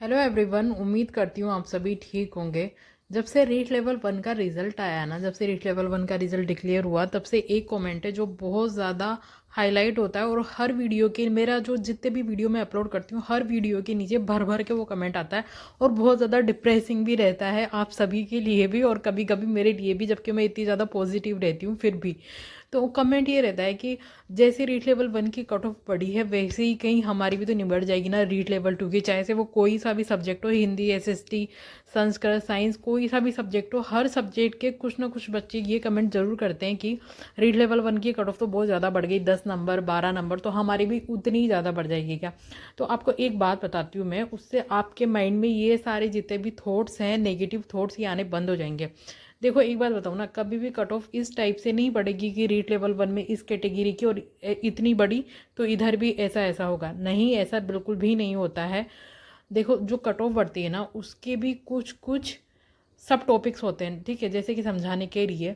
Hello everyone, उम्मीद करती हूँ आप सभी ठीक होंगे। जब से रीट लेवल वन का रिज़ल्ट आया ना, जब से रीट लेवल वन का रिज़ल्ट डिक्लेयर हुआ, तब से एक कमेंट है जो बहुत ज़्यादा हाईलाइट होता है। और हर वीडियो के मेरा जो जितने भी वीडियो मैं अपलोड करती हूँ, हर वीडियो के नीचे भर भर के वो कमेंट आता है और बहुत ज़्यादा डिप्रेसिंग भी रहता है आप सभी के लिए भी और कभी कभी मेरे लिए भी, जबकि मैं इतनी ज़्यादा पॉजिटिव रहती हूँ फिर भी। तो कमेंट ये रहता है कि जैसे रीट लेवल वन की कट ऑफ बढ़ी है, वैसे ही कहीं हमारी भी तो निबट जाएगी ना रीट लेवल टू की। चाहे से वो कोई सा भी सब्जेक्ट हो, हिंदी, एसएसटी, संस्कृत, साइंस, कोई सा भी सब्जेक्ट हो, हर सब्जेक्ट के कुछ ना कुछ बच्चे ये कमेंट जरूर करते हैं कि रीट लेवल वन की कट ऑफ तो बहुत ज़्यादा बढ़ गई, 10 नंबर 12 नंबर, तो हमारी भी उतनी ही ज़्यादा बढ़ जाएगी क्या। तो आपको एक बात बताती हूँ मैं, उससे आपके माइंड में ये सारे जितने भी थॉट्स हैं, नेगेटिव थॉट्स, ये आने बंद हो जाएंगे। देखो एक बात बताऊँ ना, कभी भी कट ऑफ इस टाइप से नहीं बढ़ेगी कि रीट लेवल वन में इस कैटेगरी की और इतनी बड़ी तो इधर भी ऐसा ऐसा होगा, नहीं, ऐसा बिल्कुल भी नहीं होता है। देखो जो कट ऑफ बढ़ती है ना, उसके भी कुछ कुछ सब टॉपिक्स होते हैं, ठीक है। जैसे कि समझाने के लिए,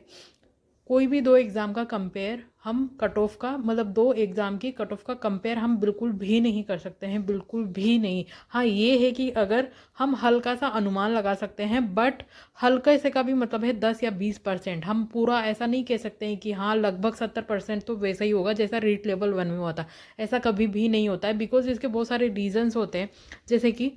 कोई भी दो एग्ज़ाम का कंपेयर हम कट ऑफ का, मतलब दो एग्ज़ाम की कट ऑफ का कंपेयर हम बिल्कुल भी नहीं कर सकते हैं, बिल्कुल भी नहीं। हाँ ये है कि अगर हम हल्का सा अनुमान लगा सकते हैं, बट हल्के से का भी मतलब है 10 या 20%। हम पूरा ऐसा नहीं कह सकते हैं कि हाँ लगभग 70% तो वैसा ही होगा जैसा रीट लेवल वन में हुआ था। ऐसा कभी भी नहीं होता है, बिकॉज इसके बहुत सारे रीजंस होते हैं। जैसे कि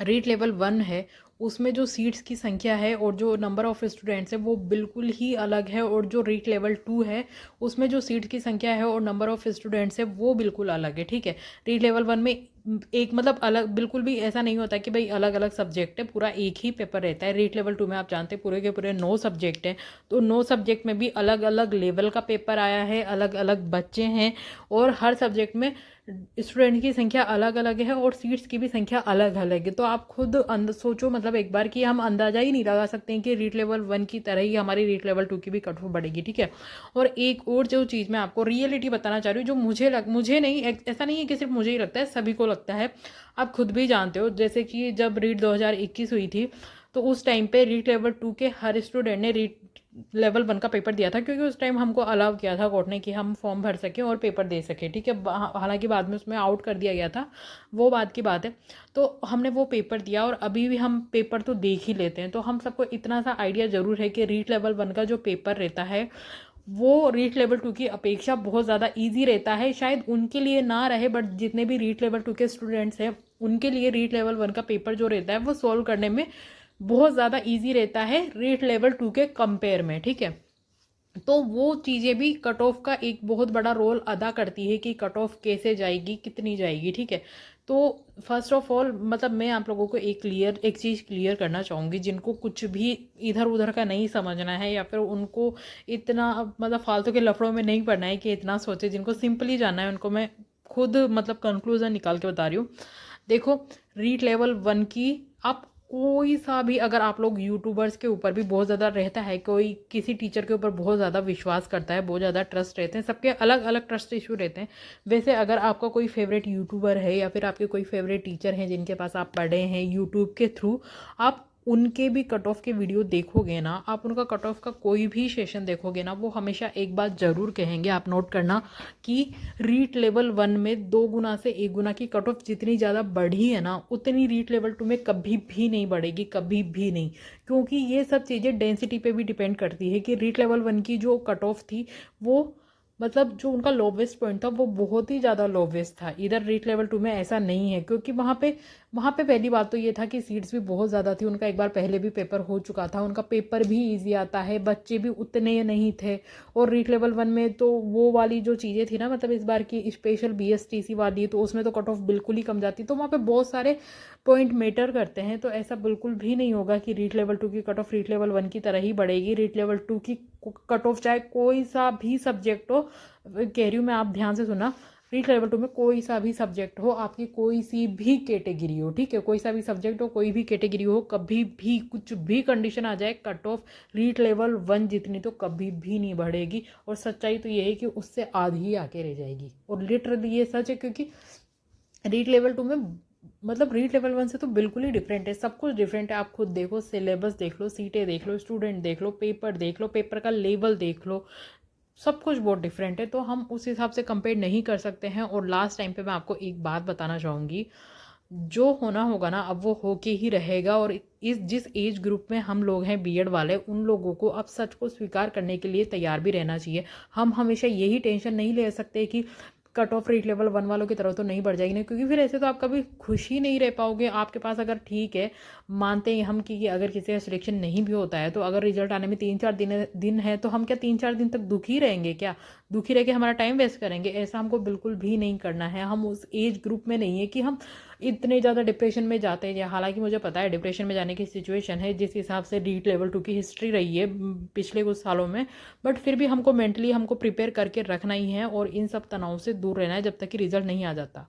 रीट लेवल वन है, उसमें जो सीट्स की संख्या है और जो नंबर ऑफ स्टूडेंट्स है वो बिल्कुल ही अलग है। और जो रीट लेवल टू है, उसमें जो सीट की संख्या है और नंबर ऑफ स्टूडेंट्स है वो बिल्कुल अलग है, ठीक है। रीट लेवल वन में एक मतलब अलग, बिल्कुल भी ऐसा नहीं होता कि भाई अलग अलग सब्जेक्ट है, पूरा एक ही पेपर रहता है। रीट लेवल टू में आप जानते हैं पूरे के पूरे 9 सब्जेक्ट हैं, तो 9 सब्जेक्ट में भी अलग अलग लेवल का पेपर आया है, अलग अलग बच्चे हैं, और हर सब्जेक्ट में स्टूडेंट की संख्या अलग अलग है और सीट्स की भी संख्या अलग अलग है। तो आप खुद सोचो, मतलब एक बार कि हम अंदाजा ही नहीं लगा सकते हैं कि रीट लेवल वन की तरह ही हमारी रीट लेवल टू की भी कट ऑफ बढ़ेगी, ठीक है। और एक और जो चीज़ मैं आपको रियलिटी बताना चाह रही हूँ, जो मुझे नहीं, ऐसा नहीं है कि सिर्फ मुझे ही लगता है, सभी को लगता है, आप खुद भी जानते हो। जैसे कि जब रीट 2021 हुई थी, तो उस टाइम पे रीट लेवल टू के हर स्टूडेंट ने रीट लेवल वन का पेपर दिया था, क्योंकि उस टाइम हमको अलाउ किया था कोर्ट ने कि हम फॉर्म भर सकें और पेपर दे सकें, ठीक है। हालांकि बाद में उसमें आउट कर दिया गया था, वो बात की बात है। तो हमने वो पेपर दिया और अभी भी हम पेपर तो देख ही लेते हैं, तो हम सबको इतना सा आइडिया ज़रूर है कि रीट लेवल वन का जो पेपर रहता है वो रीट लेवल टू की अपेक्षा बहुत ज़्यादा ईजी रहता है। शायद उनके लिए ना रहे, बट जितने भी रीट लेवल टू के स्टूडेंट्स हैं उनके लिए रीट लेवल वन का पेपर जो रहता है वो सॉल्व करने में बहुत ज़्यादा ईजी रहता है रीट लेवल टू के कंपेयर में, ठीक है। तो वो चीज़ें भी कट ऑफ का एक बहुत बड़ा रोल अदा करती है कि कट ऑफ कैसे जाएगी, कितनी जाएगी, ठीक है। तो फर्स्ट ऑफ ऑल, मतलब मैं आप लोगों को एक चीज़ क्लियर करना चाहूँगी, जिनको कुछ भी इधर उधर का नहीं समझना है या फिर उनको इतना मतलब फालतू के लफड़ों में नहीं पड़ना है कि इतना सोचे, जिनको सिंपली जानना है उनको मैं खुद मतलब कंक्लूजन निकाल के बता रही हूँ। देखो, रीट लेवल वन की आप कोई सा भी, अगर आप लोग यूट्यूबर्स के ऊपर भी बहुत ज़्यादा रहता है, कोई किसी टीचर के ऊपर बहुत ज़्यादा विश्वास करता है, बहुत ज़्यादा ट्रस्ट रहते हैं, सबके अलग अलग ट्रस्ट इशू रहते हैं। वैसे अगर आपका कोई फेवरेट यूट्यूबर है या फिर आपके कोई फेवरेट टीचर हैं जिनके पास आप पढ़े हैं यूट्यूब के थ्रू, आप उनके भी कट ऑफ के वीडियो देखोगे ना, आप उनका कट ऑफ का कोई भी सेशन देखोगे ना, वो हमेशा एक बात ज़रूर कहेंगे, आप नोट करना, कि रीट लेवल वन में 2 गुना से 1 गुना की कट ऑफ जितनी ज़्यादा बढ़ी है ना, उतनी रीट लेवल टू में कभी भी नहीं बढ़ेगी, कभी भी नहीं। क्योंकि ये सब चीज़ें डेंसिटी पे भी डिपेंड करती है कि रीट लेवल वन की जो कट ऑफ थी वो, मतलब जो उनका लोवेस्ट पॉइंट था वो बहुत ही ज़्यादा लोवेस्ट था। इधर रीट लेवल टू में ऐसा नहीं है, क्योंकि वहाँ पे पहली बात तो ये था कि सीट्स भी बहुत ज़्यादा थी, उनका एक बार पहले भी पेपर हो चुका था, उनका पेपर भी इजी आता है, बच्चे भी उतने नहीं थे। और रीट लेवल वन में तो वो वाली जो चीज़ें थी ना, मतलब इस बार की स्पेशल बीएसटीसी वाली, तो उसमें तो कट ऑफ बिल्कुल ही कम जाती, तो वहाँ पे बहुत सारे पॉइंट मैटर करते हैं। तो ऐसा बिल्कुल भी नहीं होगा कि रीट लेवल टू की cut off REET level one की तरह ही बढ़ेगी। रीट लेवल टू की कट ऑफ चाहे कोई सा भी सब्जेक्ट हो, कह रही हूँ मैं, आप ध्यान से सुना, रीट लेवल टू में कोई सा भी सब्जेक्ट हो, आपकी कोई सी भी कैटेगरी हो, ठीक है, कोई सा भी सब्जेक्ट हो, कोई भी कैटेगरी हो, कभी भी कुछ भी कंडीशन आ जाए, cut off REET level one जितनी तो कभी भी नहीं बढ़ेगी। और सच्चाई तो ये है कि उससे आधी ही आके रह जाएगी, और लिटरली ये सच है, क्योंकि रीट लेवल टू में, मतलब रीट लेवल वन से तो बिल्कुल ही डिफरेंट है, सब कुछ डिफरेंट है। आप खुद देखो, सिलेबस देख लो, सीटें देख लो, स्टूडेंट देख लो, पेपर देख लो, पेपर का लेवल देख लो, सब कुछ बहुत डिफरेंट है। तो हम उस हिसाब से कंपेयर नहीं कर सकते हैं। और लास्ट टाइम पे मैं आपको एक बात बताना चाहूँगी, जो होना होगा ना अब वो होके ही रहेगा। और इस जिस एज ग्रुप में हम लोग हैं बीएड वाले, उन लोगों को अब सच को स्वीकार करने के लिए तैयार भी रहना चाहिए। हम हमेशा यही टेंशन नहीं ले सकते कि कट ऑफ रीट लेवल 1 वालों की तरफ तो नहीं बढ़ जाएगी ना, क्योंकि फिर ऐसे तो आप कभी खुश ही नहीं रह पाओगे। आपके पास अगर ठीक है, मानते हैं हम कि अगर किसी का सिलेक्शन नहीं भी होता है तो अगर रिजल्ट आने में 3-4 दिन है तो हम क्या 3-4 दिन तक दुखी रहेंगे? क्या दुखी रह के हमारा टाइम वेस्ट करेंगे? ऐसा हमको बिल्कुल भी नहीं करना है। हम उस एज ग्रुप में नहीं है कि हम इतने ज़्यादा डिप्रेशन में जाते हैं। हालांकि मुझे पता है डिप्रेशन में जाने की सिचुएशन है जिस हिसाब से रीट लेवल 2 की हिस्ट्री रही है पिछले कुछ सालों में, बट फिर भी हमको मेंटली हमको प्रिपेयर करके रखना ही है और इन सब तनाव से दूर रहना है जब तक कि रिजल्ट नहीं आ जाता।